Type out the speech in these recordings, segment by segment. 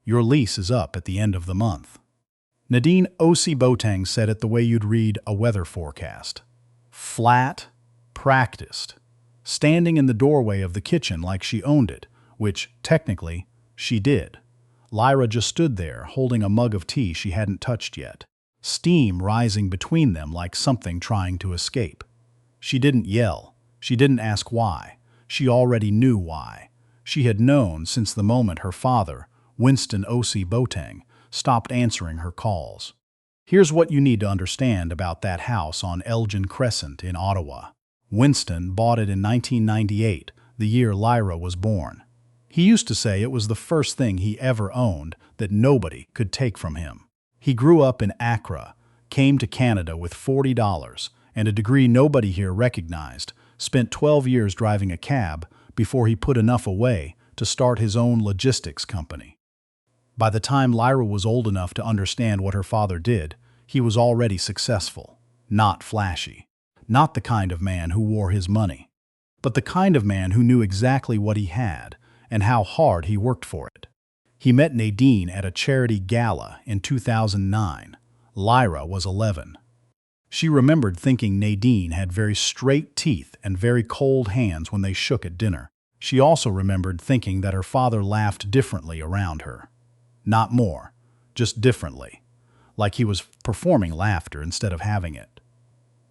Your lease is up at the end of the month. Nadine O.C. Boateng said it the way you'd read a weather forecast. Flat, practiced, standing in the doorway of the kitchen like she owned it, which, technically, she did. Lyra just stood there, holding a mug of tea she hadn't touched yet, steam rising between them like something trying to escape. She didn't yell. She didn't ask why. She already knew why. She had known since the moment her father, Winston O.C. Boateng, stopped answering her calls. Here's what you need to understand about that house on Elgin Crescent in Ottawa. Winston bought it in 1998, the year Lyra was born. He used to say it was the first thing he ever owned that nobody could take from him. He grew up in Accra, came to Canada with $40 and a degree nobody here recognized, spent 12 years driving a cab before he put enough away to start his own logistics company. By the time Lyra was old enough to understand what her father did, he was already successful, not flashy, not the kind of man who wore his money, but the kind of man who knew exactly what he had and how hard he worked for it. He met Nadine at a charity gala in 2009. Lyra was 11. She remembered thinking Nadine had very straight teeth and very cold hands when they shook at dinner. She also remembered thinking that her father laughed differently around her. Not more, just differently, like he was performing laughter instead of having it.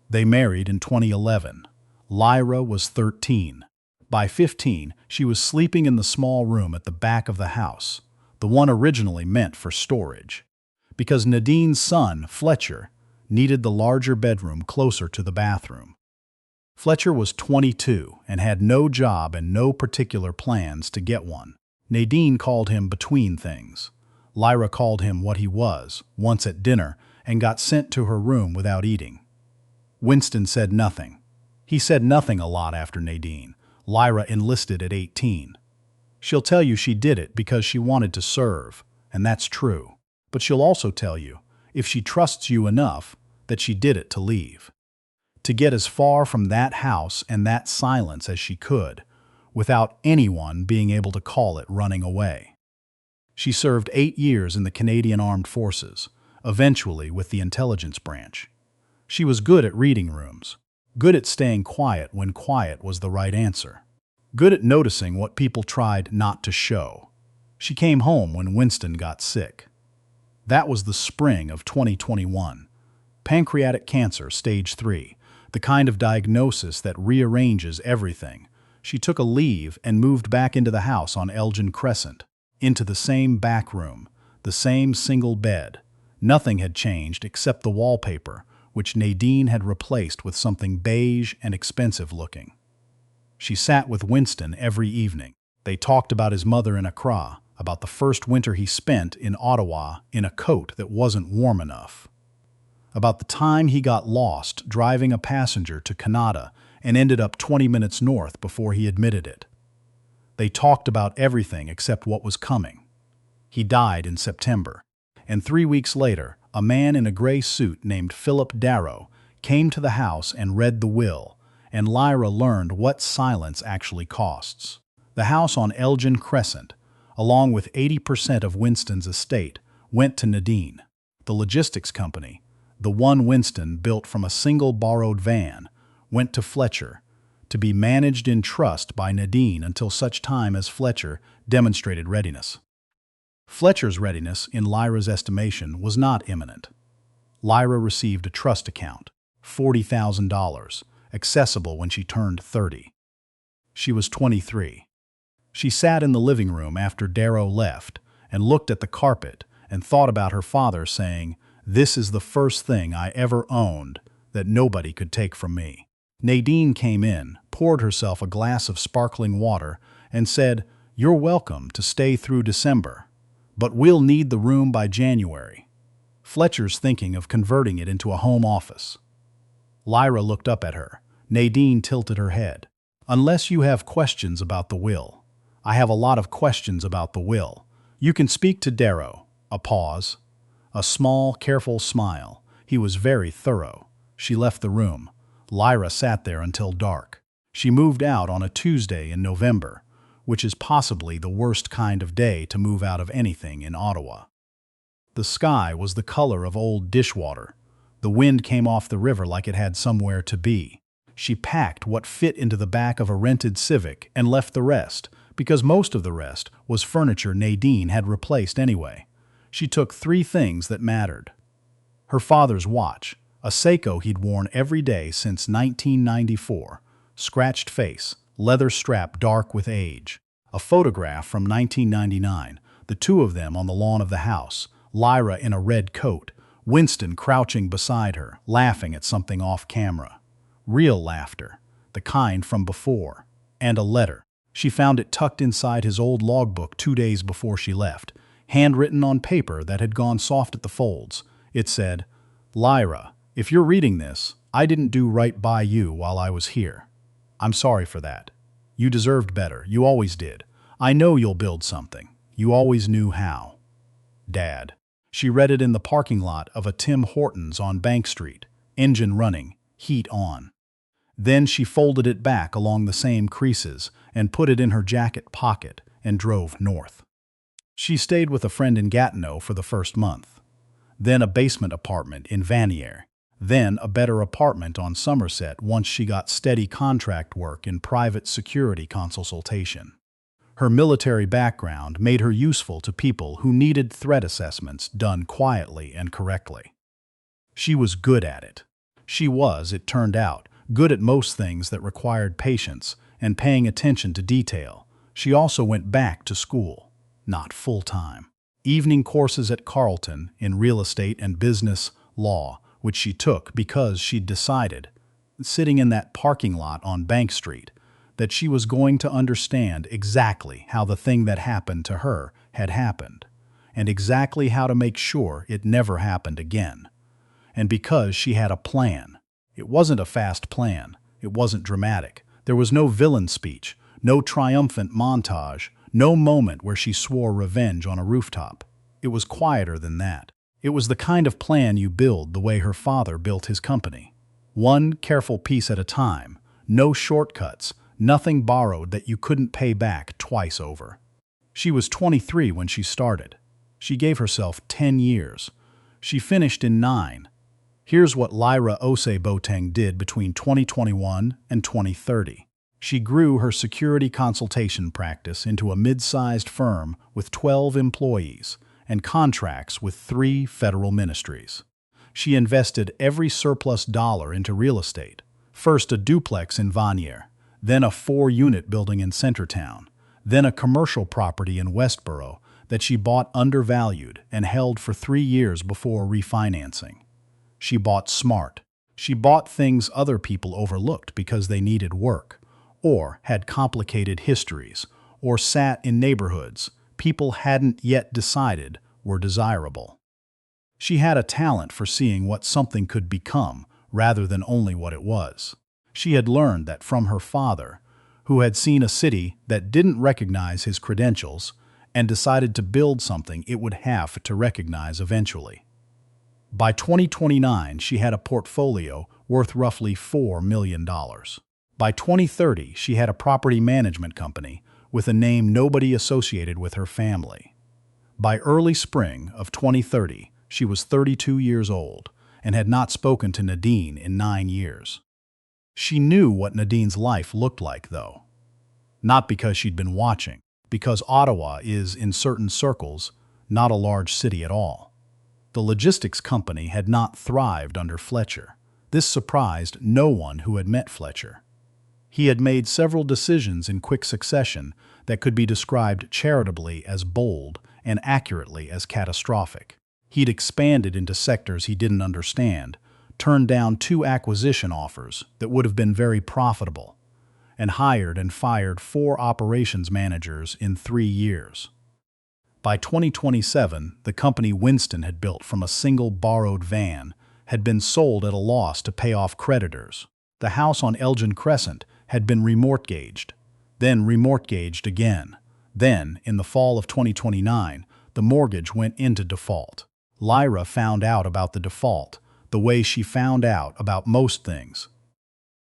They married in 2011. Lyra was 13. By 15, she was sleeping in the small room at the back of the house, the one originally meant for storage, because Nadine's son, Fletcher, needed the larger bedroom closer to the bathroom. Fletcher was 22 and had no job and no particular plans to get one. Nadine called him between things. Lyra called him what he was, once at dinner, and got sent to her room without eating. Winston said nothing. He said nothing a lot after Nadine. Lyra enlisted at 18. She'll tell you she did it because she wanted to serve, and that's true. But she'll also tell you, if she trusts you enough, that she did it to leave. To get as far from that house and that silence as she could, without anyone being able to call it running away. She served 8 years in the Canadian Armed Forces, eventually with the intelligence branch. She was good at reading rooms, good at staying quiet when quiet was the right answer, good at noticing what people tried not to show. She came home when Winston got sick. That was the spring of 2021. Pancreatic cancer, stage 3, the kind of diagnosis that rearranges everything. She took a leave and moved back into the house on Elgin Crescent, into the same back room, the same single bed. Nothing had changed except the wallpaper, which Nadine had replaced with something beige and expensive looking. She sat with Winston every evening. They talked about his mother in Accra, about the first winter he spent in Ottawa in a coat that wasn't warm enough, about the time he got lost driving a passenger to Canada and ended up 20 minutes north before he admitted it. They talked about everything except what was coming. He died in September, and 3 weeks later, a man in a gray suit named Philip Darrow came to the house and read the will, and Lyra learned what silence actually costs. The house on Elgin Crescent, along with 80% of Winston's estate, went to Nadine. The logistics company, the one Winston built from a single borrowed van, went to Fletcher, to be managed in trust by Nadine until such time as Fletcher demonstrated readiness. Fletcher's readiness, in Lyra's estimation, was not imminent. Lyra received a trust account, $40,000, accessible when she turned 30. She was 23. She sat in the living room after Darrow left and looked at the carpet and thought about her father saying, "This is the first thing I ever owned that nobody could take from me." Nadine came in, poured herself a glass of sparkling water, and said, "You're welcome to stay through December, but we'll need the room by January. Fletcher's thinking of converting it into a home office." Lyra looked up at her. Nadine tilted her head. "Unless you have questions about the will." "I have a lot of questions about the will. You can speak to Darrow." A pause. A small, careful smile. He was very thorough. She left the room. Lyra sat there until dark. She moved out on a Tuesday in November. which is possibly the worst kind of day to move out of anything in Ottawa. The sky was the color of old dishwater. The wind came off the river like it had somewhere to be. She packed what fit into the back of a rented Civic and left the rest, because most of the rest was furniture Nadine had replaced anyway. She took 3 things that mattered. Her father's watch, a Seiko he'd worn every day since 1994, scratched face, leather strap dark with age. A photograph from 1999, the 2 of them on the lawn of the house, Lyra in a red coat, Winston crouching beside her, laughing at something off camera. Real laughter, the kind from before. And a letter. She found it tucked inside his old logbook 2 days before she left, handwritten on paper that had gone soft at the folds. It said, "Lyra, if you're reading this, I didn't do right by you while I was here. I'm sorry for that. You deserved better. You always did. I know you'll build something. You always knew how. Dad." She read it in the parking lot of a Tim Hortons on Bank Street, engine running, heat on. Then she folded it back along the same creases and put it in her jacket pocket and drove north. She stayed with a friend in Gatineau for the first month. Then a basement apartment in Vanier. Then a better apartment on Somerset once she got steady contract work in private security consultation. Her military background made her useful to people who needed threat assessments done quietly and correctly. She was good at it. She was, it turned out, good at most things that required patience and paying attention to detail. She also went back to school, not full-time. Evening courses at Carleton in real estate and business law, which she took because she'd decided, sitting in that parking lot on Bank Street, that she was going to understand exactly how the thing that happened to her had happened, and exactly how to make sure it never happened again. And because she had a plan. It wasn't a fast plan. It wasn't dramatic. There was no villain speech, no triumphant montage, no moment where she swore revenge on a rooftop. It was quieter than that. It was the kind of plan you build the way her father built his company. One careful piece at a time, no shortcuts, nothing borrowed that you couldn't pay back twice over. She was 23 when she started. She gave herself 10 years. She finished in 9. Here's what Lyra Boateng did between 2021 and 2030. She grew her security consultation practice into a mid-sized firm with 12 employees and contracts with 3 federal ministries. She invested every surplus dollar into real estate, first a duplex in Vanier, then a 4-unit building in Centertown, then a commercial property in Westboro that she bought undervalued and held for 3 years before refinancing. She bought smart. She bought things other people overlooked because they needed work, or had complicated histories, or sat in neighborhoods people hadn't yet decided were desirable. She had a talent for seeing what something could become rather than only what it was. She had learned that from her father, who had seen a city that didn't recognize his credentials and decided to build something it would have to recognize eventually. By 2029, she had a portfolio worth roughly $4 million. By 2030, she had a property management company with a name nobody associated with her family. By early spring of 2030, she was 32 years old and had not spoken to Nadine in 9 years. She knew what Nadine's life looked like, though. Not because she'd been watching, because Ottawa is, in certain circles, not a large city at all. The logistics company had not thrived under Fletcher. This surprised no one who had met Fletcher. He had made several decisions in quick succession that could be described charitably as bold and accurately as catastrophic. He'd expanded into sectors he didn't understand, turned down 2 acquisition offers that would have been very profitable, and hired and fired 4 operations managers in 3 years. By 2027, the company Winston had built from a single borrowed van had been sold at a loss to pay off creditors. The house on Elgin Crescent had been remortgaged, then remortgaged again. Then, in the fall of 2029, the mortgage went into default. Lyra found out about the default the way she found out about most things.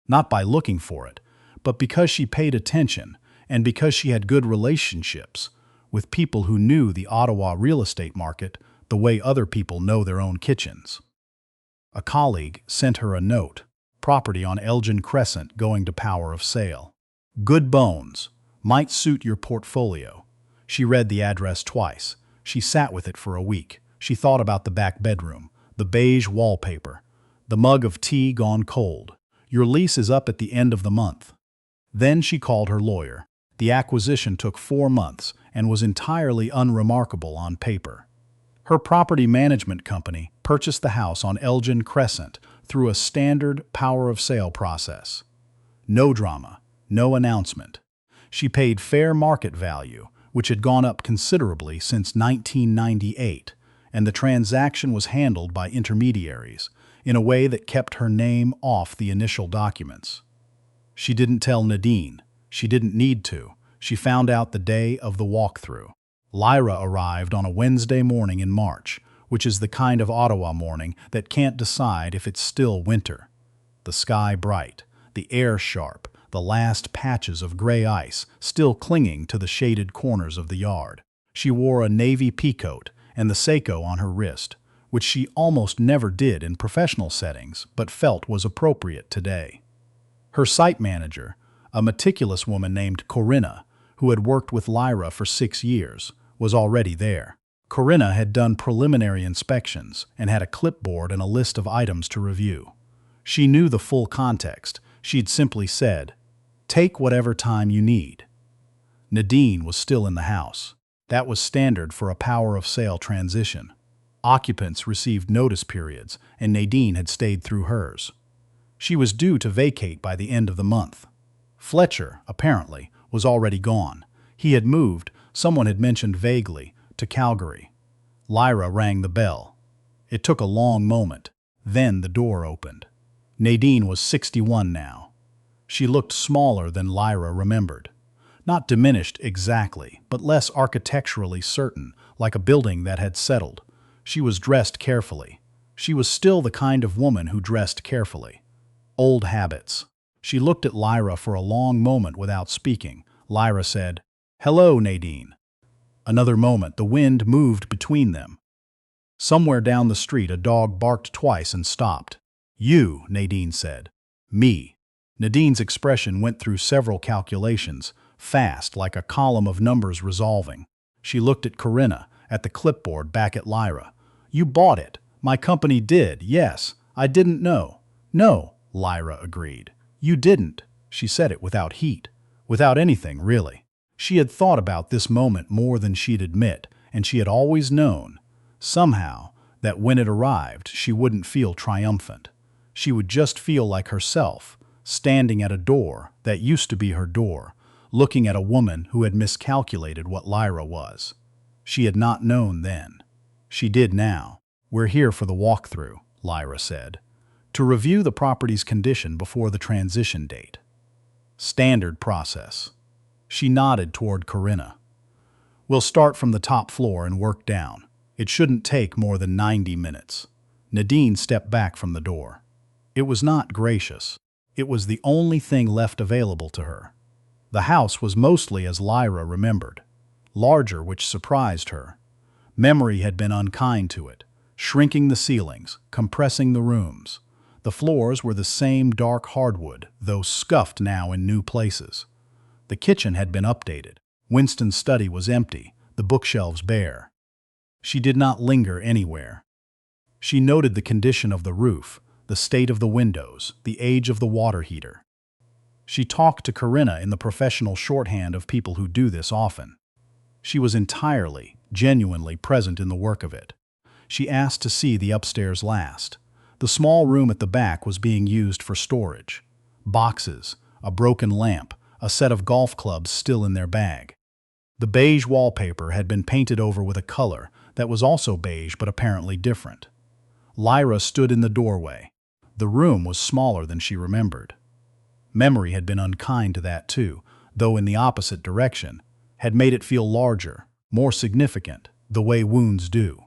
Not by looking for it, but because she paid attention and because she had good relationships with people who knew the Ottawa real estate market the way other people know their own kitchens. A colleague sent her a note, property on Elgin Crescent going to power of sale. Good bones, might suit your portfolio. She read the address twice. She sat with it for a week. She thought about the back bedroom, the beige wallpaper, the mug of tea gone cold. Your lease is up at the end of the month. Then she called her lawyer. The acquisition took 4 months and was entirely unremarkable on paper. Her property management company purchased the house on Elgin Crescent through a standard power of sale process. No drama, no announcement. She paid fair market value, which had gone up considerably since 1998, and the transaction was handled by intermediaries in a way that kept her name off the initial documents. She didn't tell Nadine. She didn't need to. She found out the day of the walkthrough. Lyra arrived on a Wednesday morning in March, which is the kind of Ottawa morning that can't decide if it's still winter. The sky bright, the air sharp, the last patches of gray ice still clinging to the shaded corners of the yard. She wore a navy peacoat and the Seiko on her wrist, which she almost never did in professional settings but felt was appropriate today. Her site manager, a meticulous woman named Corinna, who had worked with Lyra for 6 years, was already there. Corinna had done preliminary inspections and had a clipboard and a list of items to review. She knew the full context. She'd simply said, "Take whatever time you need." Nadine was still in the house. That was standard for a power of sale transition. Occupants received notice periods, and Nadine had stayed through hers. She was due to vacate by the end of the month. Fletcher, apparently, was already gone. He had moved, someone had mentioned vaguely, to Calgary. Lyra rang the bell. It took a long moment. Then the door opened. Nadine was 61 now. She looked smaller than Lyra remembered. Not diminished exactly, but less architecturally certain, like a building that had settled. She was dressed carefully. She was still the kind of woman who dressed carefully. Old habits. She looked at Lyra for a long moment without speaking. Lyra said, "Hello, Nadine." Another moment, the wind moved between them. Somewhere down the street, a dog barked twice and stopped. "You," Nadine said. "Me." Nadine's expression went through several calculations, fast, like a column of numbers resolving. She looked at Corinna, at the clipboard back at Lyra. "You bought it. My company did, yes. I didn't know." "No," Lyra agreed. "You didn't." She said it without heat, without anything, really. She had thought about this moment more than she'd admit, and she had always known, somehow, that when it arrived, she wouldn't feel triumphant. She would just feel like herself, standing at a door that used to be her door, looking at a woman who had miscalculated what Lyra was. She had not known then. She did now. "We're here for the walkthrough," Lyra said, "to review the property's condition before the transition date." Standard process. She nodded toward Corinna. "We'll start from the top floor and work down. It shouldn't take more than 90 minutes. Nadine stepped back from the door. It was not gracious. It was the only thing left available to her. The house was mostly as Lyra remembered. Larger, which surprised her. Memory had been unkind to it, shrinking the ceilings, compressing the rooms. The floors were the same dark hardwood, though scuffed now in new places. The kitchen had been updated. Winston's study was empty, the bookshelves bare. She did not linger anywhere. She noted the condition of the roof, the state of the windows, the age of the water heater. She talked to Corinna in the professional shorthand of people who do this often. She was entirely, genuinely present in the work of it. She asked to see the upstairs last. The small room at the back was being used for storage. Boxes, a broken lamp, a set of golf clubs still in their bag. The beige wallpaper had been painted over with a color that was also beige but apparently different. Lyra stood in the doorway. The room was smaller than she remembered. Memory had been unkind to that too, though in the opposite direction, had made it feel larger, more significant, the way wounds do.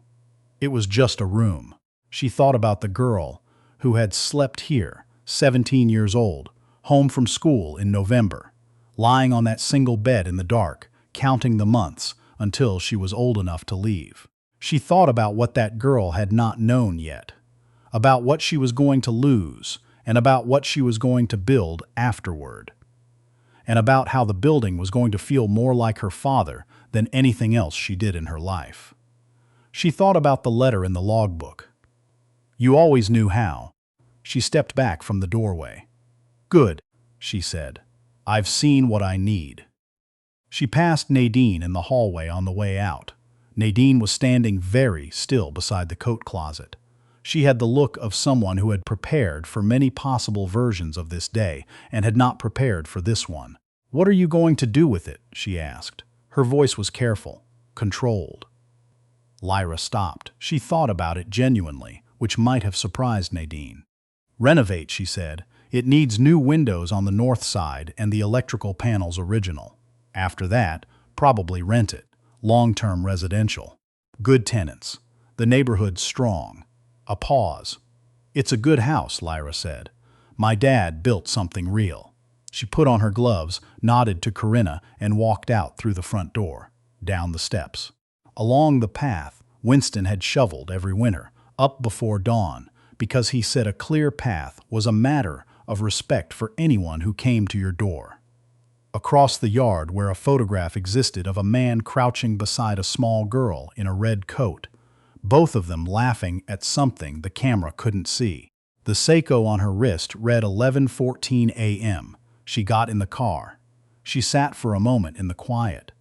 It was just a room. She thought about the girl who had slept here, 17 years old, home from school in November. lying on that single bed in the dark, counting the months until she was old enough to leave. She thought about what that girl had not known yet, about what she was going to lose, and about what she was going to build afterward, and about how the building was going to feel more like her father than anything else she did in her life. She thought about the letter in the logbook. You always knew how. She stepped back from the doorway. Good, she said. I've seen what I need. She passed Nadine in the hallway on the way out. Nadine was standing very still beside the coat closet. She had the look of someone who had prepared for many possible versions of this day and had not prepared for this one. What are you going to do with it? She asked. Her voice was careful, controlled. Lyra stopped. She thought about it genuinely, which might have surprised Nadine. Renovate, she said. It needs new windows on the north side and the electrical panels original. After that, probably rent it. Long-term residential. Good tenants. The neighborhood strong. A pause. It's a good house, Lyra said. My dad built something real. She put on her gloves, nodded to Corinna, and walked out through the front door, down the steps. Along the path, Winston had shoveled every winter, up before dawn, because he said a clear path was a matter of respect for anyone who came to your door. Across the yard where a photograph existed of a man crouching beside a small girl in a red coat, both of them laughing at something the camera couldn't see. The Seiko on her wrist read 11:14 a.m. She got in the car. She sat for a moment in the quiet.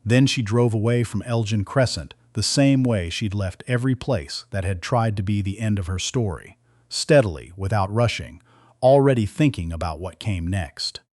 Then she drove away from Elgin Crescent the same way she'd left every place that had tried to be the end of her story, steadily, without rushing, already thinking about what came next.